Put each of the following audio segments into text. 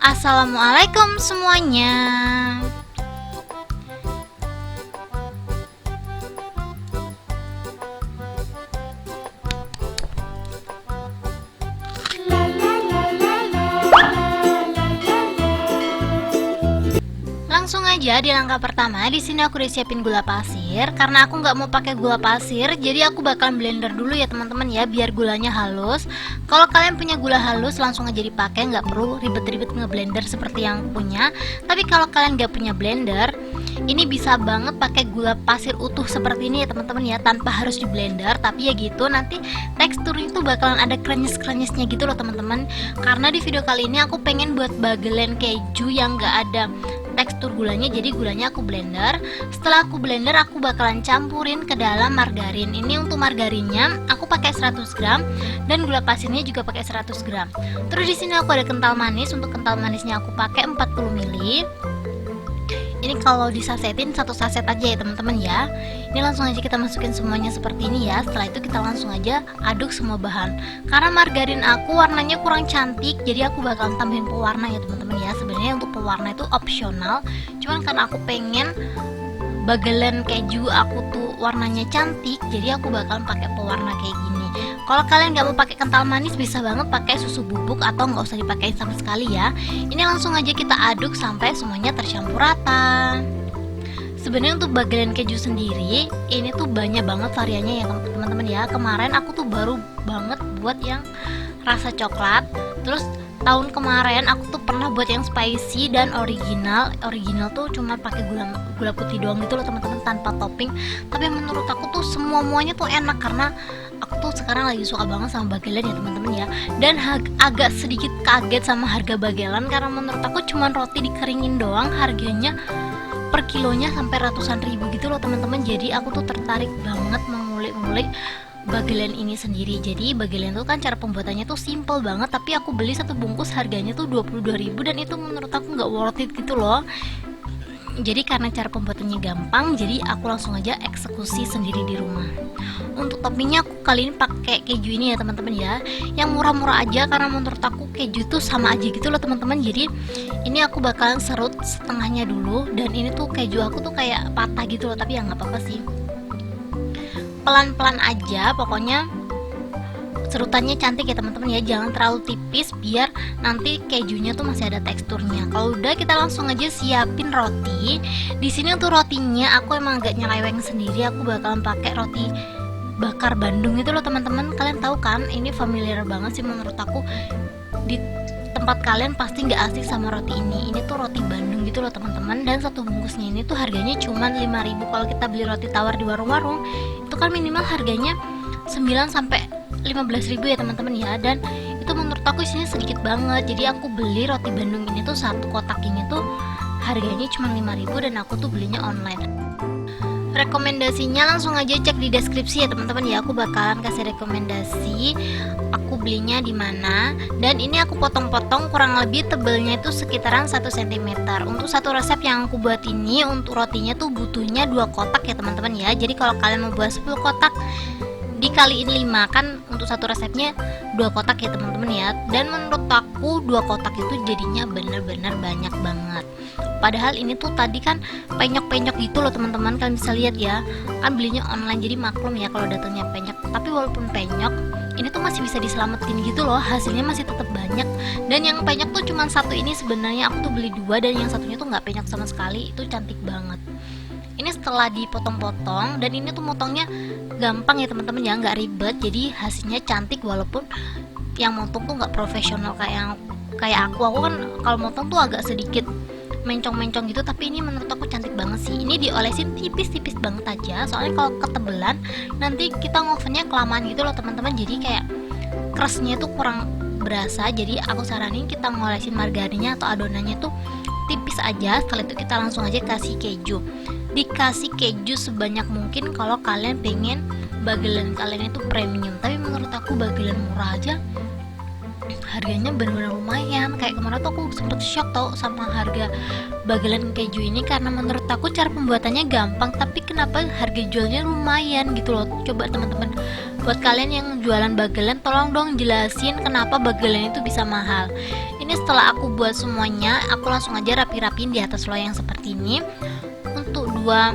Assalamualaikum semuanya. Langsung aja di langkah pertama, di sini aku udah siapin gula pasir. Karena aku nggak mau pakai gula pasir, jadi aku bakalan blender dulu ya teman-teman ya, biar gulanya halus. Kalau kalian punya gula halus langsung aja dipakai, nggak perlu ribet-ribet ngeblender seperti yang punya. Tapi kalau kalian nggak punya blender, ini bisa banget pakai gula pasir utuh seperti ini ya teman-teman ya, tanpa harus di blender. Tapi ya gitu, nanti teksturnya itu bakalan ada krenyes-krenyesnya gitu loh teman-teman. Karena di video kali ini aku pengen buat bagelen keju yang nggak ada tekstur gulanya, jadi gulanya aku blender. Setelah aku blender, aku bakalan campurin ke dalam margarin. Ini untuk margarinnya aku pakai 100 gram dan gula pasirnya juga pakai 100 gram. Terus di sini aku ada kental manis. Untuk kental manisnya aku pakai 40 ml. Ini kalau disasetin satu saset aja ya teman-teman ya. Ini langsung aja kita masukin semuanya seperti ini ya. Setelah itu kita langsung aja aduk semua bahan. Karena margarin aku warnanya kurang cantik, jadi aku bakalan tambahin pewarna ya teman-teman ya. Sebenarnya untuk pewarna itu opsional, cuman karena aku pengen bagelen keju aku tuh warnanya cantik, jadi aku bakalan pakai pewarna kayak gini. Kalau kalian nggak mau pakai kental manis, bisa banget pakai susu bubuk atau nggak usah dipakai sama sekali ya. Ini langsung aja kita aduk sampai semuanya tercampur rata. Sebenarnya untuk bagelen keju sendiri ini tuh banyak banget variannya ya teman-teman ya. Kemarin aku tuh baru banget buat yang rasa coklat. Terus tahun kemarin aku tuh pernah buat yang spicy dan original. Original tuh cuma pakai gula putih doang gitu loh teman-teman, tanpa topping. Tapi menurut aku tuh semuanya tuh enak, karena aku tuh sekarang lagi suka banget sama bagelen ya teman-teman ya. Dan agak sedikit kaget sama harga bagelen, karena menurut aku cuma roti dikeringin doang harganya per kilonya sampai ratusan ribu gitu loh teman-teman. Jadi aku tuh tertarik banget mengulik-ngulik bagelen ini sendiri. Jadi bagelen itu kan cara pembuatannya tuh simple banget, tapi aku beli satu bungkus harganya tuh 22.000, dan itu menurut aku nggak worth it gitu loh. Jadi karena cara pembuatannya gampang, jadi aku langsung aja eksekusi sendiri di rumah. Untuk toppingnya aku kali ini pakai keju ini ya teman-teman ya, yang murah-murah aja, karena menurut aku keju tuh sama aja gitu loh teman-teman. Jadi ini aku bakalan serut setengahnya dulu, dan ini tuh keju aku tuh kayak patah gitu loh, tapi ya nggak apa-apa sih, pelan-pelan aja pokoknya. Serutannya cantik ya teman-teman ya, jangan terlalu tipis biar nanti kejunya tuh masih ada teksturnya. Kalau udah, kita langsung aja siapin roti. Di sini untuk rotinya aku emang agak nyeleweng sendiri, aku bakalan pakai roti bakar Bandung itu loh teman-teman. Kalian tahu kan, ini familiar banget sih menurut aku. Di tempat kalian pasti nggak asing sama roti ini. Ini tuh roti Bandung gitu loh teman-teman, dan satu bungkusnya ini tuh harganya cuma 5.000. Kalau kita beli roti tawar di warung-warung itu kan minimal harganya 9 sampai 15.000 ya teman-teman ya. Dan itu menurut aku isinya sedikit banget, jadi aku beli roti Bandung ini tuh satu kotak ini tuh harganya cuma 5.000, dan aku tuh belinya online. Rekomendasinya langsung aja cek di deskripsi ya teman-teman ya, aku bakalan kasih rekomendasi aku belinya di mana. Dan ini aku potong-potong, kurang lebih tebelnya itu sekitaran 1 cm. Untuk satu resep yang aku buat ini, untuk rotinya tuh butuhnya 2 kotak ya teman-teman ya. Jadi kalau kalian mau buat 10 kotak dikaliin 5, kan untuk satu resepnya 2 kotak ya teman-teman ya. Dan menurut aku 2 kotak itu jadinya bener-bener banyak banget. Padahal ini tuh tadi kan penyok-penyok gitu loh teman-teman, kalian bisa lihat ya. Kan belinya online, jadi maklum ya kalau datangnya penyok. Tapi walaupun penyok, ini tuh masih bisa diselamatin gitu loh, hasilnya masih tetap banyak. Dan yang penyok tuh cuma satu ini sebenarnya, aku tuh beli 2, dan yang satunya tuh nggak penyok sama sekali. Itu cantik banget. Ini setelah dipotong-potong, dan ini tuh motongnya gampang ya teman-teman ya, nggak ribet, jadi hasilnya cantik. Walaupun yang motong tuh nggak profesional kayak aku kan kalau motong tuh agak sedikit mencong-mencong gitu, tapi ini menurut aku cantik banget sih. Ini diolesin tipis-tipis banget aja, soalnya kalau ketebelan nanti kita ngovennya kelamaan gitu loh teman-teman, jadi kayak crustnya tuh kurang berasa. Jadi aku saranin kita ngolesin margarinnya atau adonannya tuh tipis aja. Setelah itu kita langsung aja kasih keju. Dikasih keju sebanyak mungkin kalau kalian pengen bagelen kalian itu premium. Tapi menurut aku bagelen murah aja harganya benar-benar lumayan. Kayak kemarin tuh aku sempet shock tau sama harga bagelen keju ini, karena menurut aku cara pembuatannya gampang, tapi kenapa harga jualnya lumayan gitu loh. Coba teman-teman, buat kalian yang jualan bagelen, tolong dong jelasin kenapa bagelen itu bisa mahal. Ini setelah aku buat semuanya, aku langsung aja rapi-rapiin di atas loyang seperti ini. Untuk dua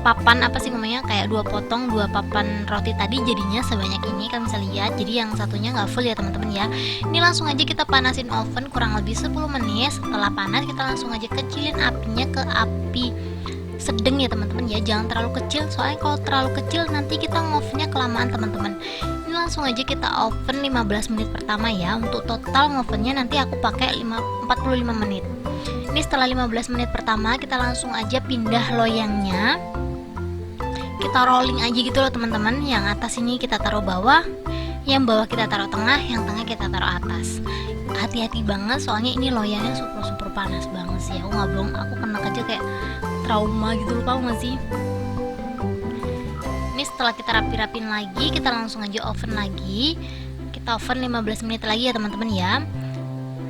papan apa sih namanya, kayak dua papan roti tadi jadinya sebanyak ini, kalian bisa lihat. Jadi yang satunya nggak full ya teman-teman ya. Ini langsung aja kita panasin oven kurang lebih 10 menit. Setelah panas kita langsung aja kecilin apinya ke api sedang ya teman-teman ya, jangan terlalu kecil, soalnya kalau terlalu kecil nanti kita ngovennya kelamaan teman-teman. Ini langsung aja kita oven 15 menit pertama ya. Untuk total ngovennya nanti aku pakai 45 menit. Ini setelah 15 menit pertama kita langsung aja pindah loyangnya, kita rolling aja gitu loh teman-teman. Yang atas ini kita taruh bawah, yang bawah kita taruh tengah, yang tengah kita taruh atas. Hati-hati banget soalnya ini loyangnya super panas banget sih. Aku nggak bohong, aku kena aja kayak trauma gitu loh, tau gak sih? Ini setelah kita rapi-rapin lagi, kita langsung aja oven lagi. Kita oven 15 menit lagi ya teman-teman ya.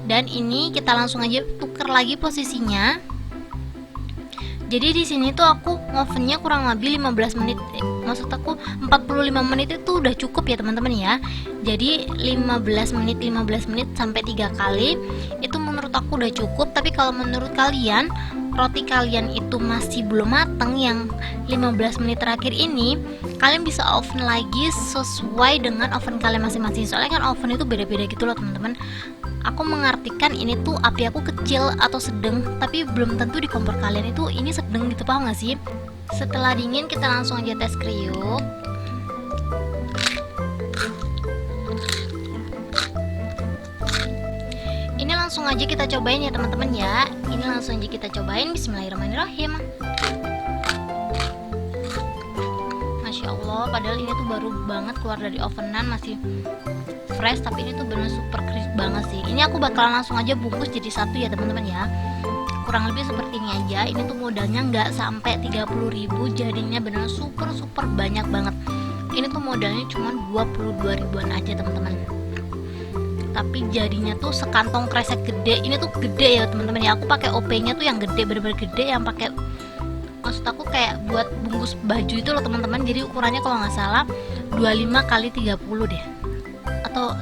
Dan ini kita langsung aja tuker lagi posisinya. Jadi di sini tuh aku ngovennya kurang lebih 15 menit, maksud aku 45 menit itu udah cukup ya teman-teman ya. Jadi 15 menit sampai 3 kali itu menurut aku udah cukup. Tapi kalau menurut kalian roti kalian itu masih belum mateng yang 15 menit terakhir ini, kalian bisa oven lagi sesuai dengan oven kalian masing-masing. Soalnya kan oven itu beda-beda gitu loh teman-teman. Aku mengartikan ini tuh api aku kecil atau sedang, tapi belum tentu di kompor kalian itu ini sedang gitu, paham gak sih? Setelah dingin kita langsung aja tes kriuk. Ini langsung aja kita cobain ya teman-teman ya. Ini langsung aja kita cobain. Bismillahirrahmanirrahim. Masya Allah, padahal ini tuh baru banget keluar dari ovenan, masih fresh, tapi ini tuh bener super crisp banget sih. Ini aku bakalan langsung aja bungkus jadi satu ya teman-teman ya. Kurang lebih seperti ini aja. Ini tuh modalnya nggak sampai 30.000, jadinya bener super banyak banget. Ini tuh modalnya cuma 22 ribuan aja teman-teman. Tapi jadinya tuh sekantong kresek gede. Ini tuh gede ya teman-teman ya. Aku pakai OP-nya tuh yang gede, bener-bener gede, yang pakai, maksud aku kayak buat bungkus baju itu loh teman-teman. Jadi ukurannya kalau nggak salah 25 kali 30 deh, atau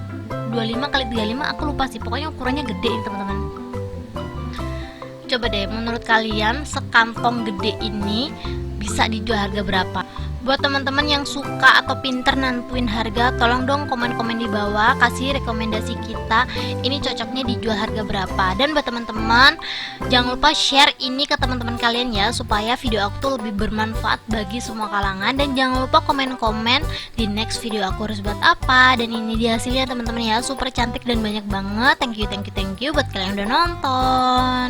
25 kali 35, aku lupa sih, pokoknya ukurannya gede ini teman-teman. Coba deh menurut kalian sekantong gede ini bisa dijual harga berapa? Buat teman-teman yang suka atau pinter nentuin harga, tolong dong komen-komen di bawah, kasih rekomendasi kita ini cocoknya dijual harga berapa. Dan buat teman-teman jangan lupa share ini ke teman-teman kalian ya, supaya video aku tuh lebih bermanfaat bagi semua kalangan. Dan jangan lupa komen-komen di next video aku harus buat apa. Dan ini dia hasilnya teman-teman ya, super cantik dan banyak banget. Thank you buat kalian yang udah nonton.